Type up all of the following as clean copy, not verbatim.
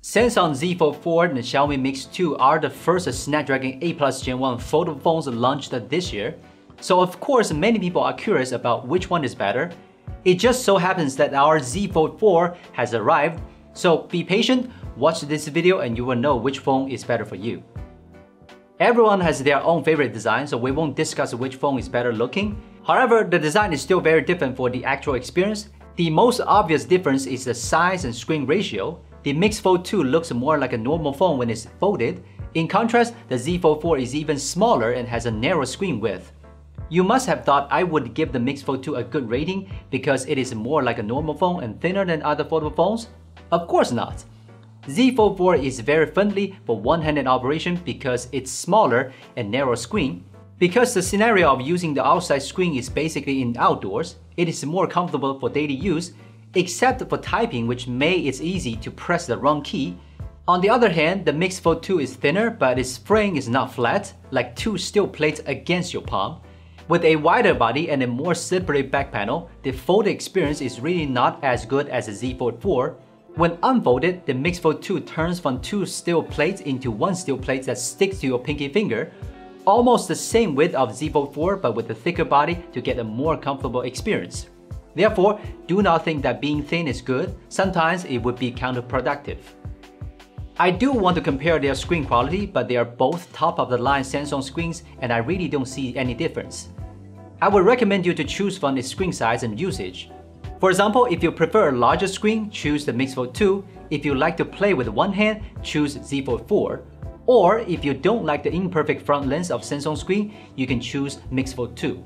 Samsung Z Fold 4 and Xiaomi Mix 2 are the first Snapdragon 8 Plus Gen 1 foldable phones launched this year, so of course many people are curious about which one is better. It just so happens that our Z Fold 4 has arrived, so be patient, watch this video and you will know which phone is better for you. Everyone has their own favorite design, so we won't discuss which phone is better looking. However, the design is still very different for the actual experience. The most obvious difference is the size and screen ratio. The Mix Fold 2 looks more like a normal phone when it's folded. In contrast, the Z Fold 4 is even smaller and has a narrow screen width. You must have thought I would give the Mix Fold 2 a good rating because it is more like a normal phone and thinner than other foldable phones? Of course not. Z Fold 4 is very friendly for one-handed operation because it's smaller and narrow screen. Because the scenario of using the outside screen is basically in outdoors, it is more comfortable for daily use, except for typing, which makes it easy to press the wrong key. On the other hand, the Mix Fold 2 is thinner, but its frame is not flat, like two steel plates against your palm. With a wider body and a more slippery back panel, the folded experience is really not as good as the Z Fold 4. When unfolded, the Mix Fold 2 turns from two steel plates into one steel plate that sticks to your pinky finger. Almost the same width of Z Fold 4, but with a thicker body to get a more comfortable experience. Therefore, do not think that being thin is good. Sometimes it would be counterproductive. I do want to compare their screen quality, but they are both top-of-the-line Samsung screens and I really don't see any difference. I would recommend you to choose from its screen size and usage. For example, if you prefer a larger screen, choose the Mix Fold 2. If you like to play with one hand, choose Z Fold 4. Or if you don't like the imperfect front lens of Samsung screen, you can choose Mix Fold 2.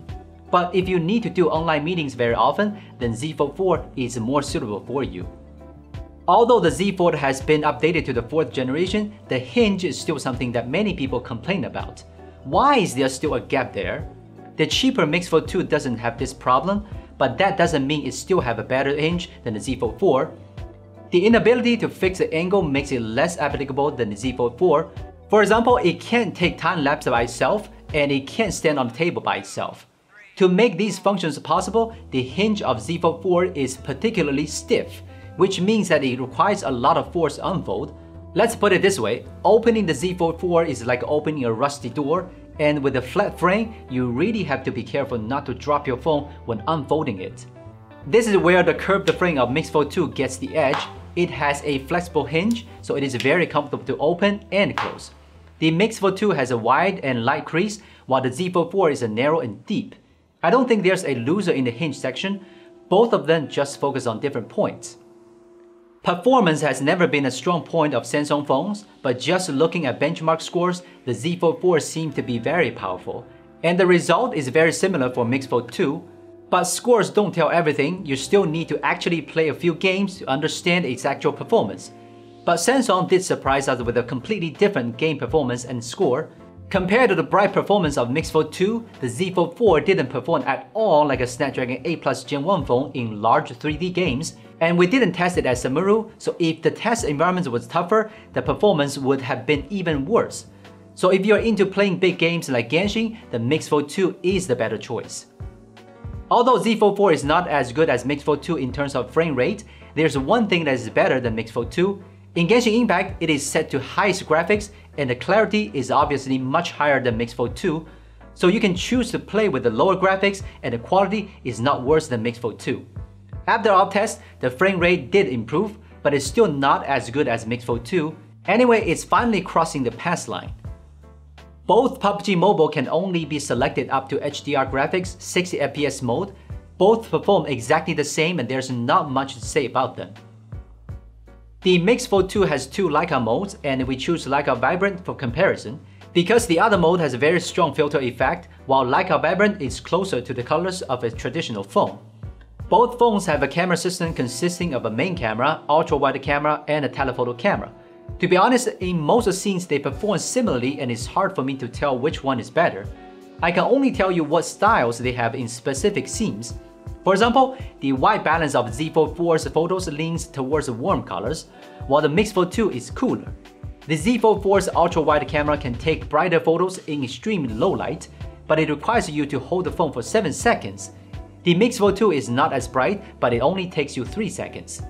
But if you need to do online meetings very often, then Z Fold 4 is more suitable for you. Although the Z Fold has been updated to the 4th generation, the hinge is still something that many people complain about. Why is there still a gap there? The cheaper Mix Fold 2 doesn't have this problem, but that doesn't mean it still have a better hinge than the Z Fold 4. The inability to fix the angle makes it less applicable than the Z Fold 4. For example, it can't take time-lapse by itself, and it can't stand on the table by itself. To make these functions possible, the hinge of Z Fold 4 is particularly stiff, which means that it requires a lot of force to unfold. Let's put it this way, opening the Z Fold 4 is like opening a rusty door, and with a flat frame, you really have to be careful not to drop your phone when unfolding it. This is where the curved frame of Mix Fold 2 gets the edge. It has a flexible hinge, so it is very comfortable to open and close. The Mix Fold 2 has a wide and light crease, while the Z Fold 4 is narrow and deep. I don't think there's a loser in the hinge section. Both of them just focus on different points. Performance has never been a strong point of Samsung phones, but just looking at benchmark scores, the Z Fold 4 seems to be very powerful. And the result is very similar for Mix Fold 2. But scores don't tell everything, you still need to actually play a few games to understand its actual performance. But Samsung did surprise us with a completely different game performance and score. Compared to the bright performance of Mix Fold 2, the Z Fold 4 didn't perform at all like a Snapdragon 8 Plus Gen 1 phone in large 3D games, and we didn't test it at Samaru, so if the test environment was tougher, the performance would have been even worse. So if you're into playing big games like Genshin, the Mix Fold 2 is the better choice. Although Z Fold 4 is not as good as Mix Fold 2 in terms of frame rate, there's one thing that is better than Mix Fold 2. In Genshin Impact, it is set to highest graphics and the clarity is obviously much higher than Mix Fold 2, so you can choose to play with the lower graphics and the quality is not worse than Mix Fold 2. After our test, the frame rate did improve, but it's still not as good as Mix Fold 2. Anyway, it's finally crossing the pass line. Both PUBG Mobile can only be selected up to HDR graphics 60 FPS mode. Both perform exactly the same and there's not much to say about them. The Mix Fold 2 has two Leica modes and we choose Leica Vibrant for comparison because the other mode has a very strong filter effect while Leica Vibrant is closer to the colors of a traditional phone. Both phones have a camera system consisting of a main camera, ultra-wide camera, and a telephoto camera. To be honest, in most scenes they perform similarly and it's hard for me to tell which one is better. I can only tell you what styles they have in specific scenes. For example, the white balance of Z Fold 4's photos leans towards warm colors, while the Mix Fold 2 is cooler. The Z Fold 4's ultra-wide camera can take brighter photos in extreme low light, but it requires you to hold the phone for 7 seconds. The Mix Fold 2 is not as bright, but it only takes you 3 seconds.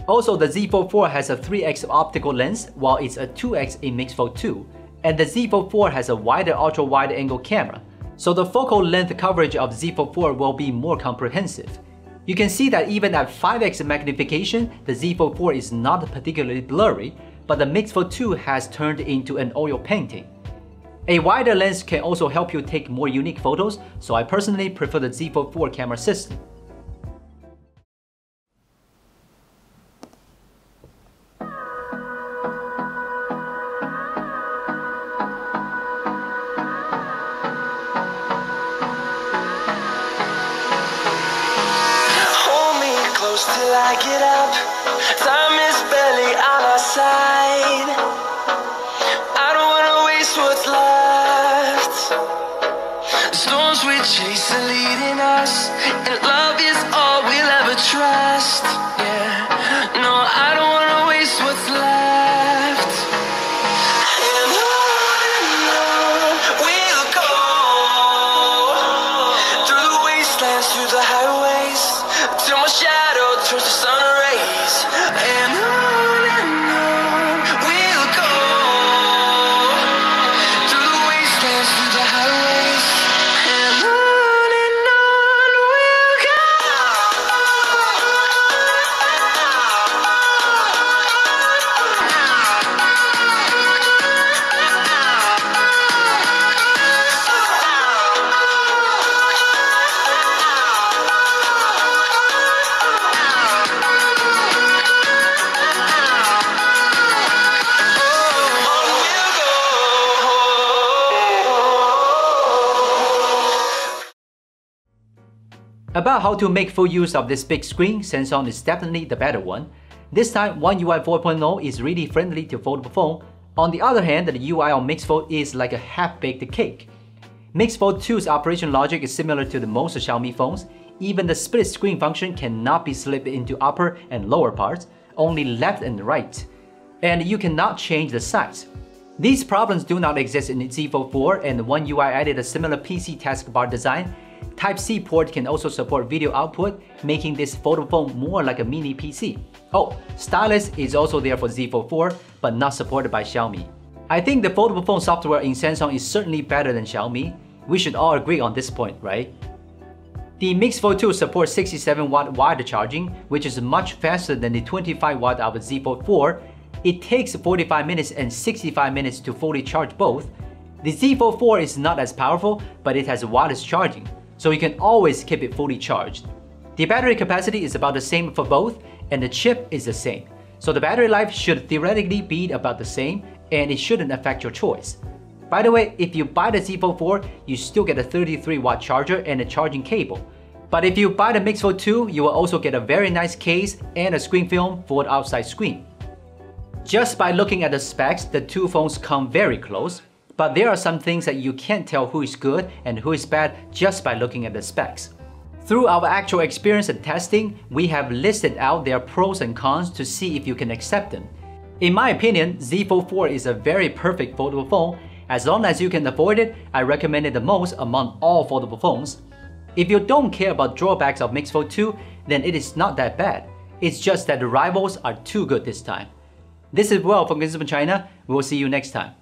Also, the Z Fold 4 has a 3x optical lens, while it's a 2x in Mix Fold 2, and the Z Fold 4 has a wider ultra-wide angle camera, so the focal length coverage of Z Fold 4 will be more comprehensive. You can see that even at 5x magnification, the Z Fold 4 is not particularly blurry, but the Mix Fold 2 has turned into an oil painting. A wider lens can also help you take more unique photos, so I personally prefer the Z Fold 4 camera system. Till I get up, time is barely on our side. I don't wanna waste what's left. The storms we chase are leading us, and love is all we'll ever trust. Yeah, no, I don't wanna waste what's left. And on we'll go, through the wastelands, through the highways, till my shadow turns to sun rays. And on we'll go, through the wastelands, through the highways. And on we'll go. About how to make full use of this big screen, Samsung is definitely the better one. This time, One UI 4.0 is really friendly to foldable phone. On the other hand, the UI on Mix Fold is like a half-baked cake. Mix Fold 2's operation logic is similar to the most Xiaomi phones. Even the split screen function cannot be slipped into upper and lower parts, only left and right. And you cannot change the size. These problems do not exist in Z Fold 4, and One UI added a similar PC taskbar design. Type-C port can also support video output, making this foldable phone more like a mini PC. Oh, stylus is also there for Z Fold 4, but not supported by Xiaomi. I think the foldable phone software in Samsung is certainly better than Xiaomi. We should all agree on this point, right? The Mix Fold 2 supports 67W wired charging, which is much faster than the 25W of Z Fold 4. It takes 45 minutes and 65 minutes to fully charge both. The Z Fold 4 is not as powerful, but it has wireless charging, so you can always keep it fully charged. The battery capacity is about the same for both, and the chip is the same. So the battery life should theoretically be about the same, and it shouldn't affect your choice. By the way, if you buy the Z Fold 4, you still get a 33W charger and a charging cable. But if you buy the Mix Fold 2, you will also get a very nice case and a screen film for the outside screen. Just by looking at the specs, the two phones come very close. But there are some things that you can't tell who is good and who is bad just by looking at the specs. Through our actual experience and testing, we have listed out their pros and cons to see if you can accept them. In my opinion, Z Fold 4 is a very perfect foldable phone. As long as you can afford it, I recommend it the most among all foldable phones. If you don't care about drawbacks of Mix Fold 2, then it is not that bad. It's just that the rivals are too good this time. This is Will from Gizmochina. We'll see you next time.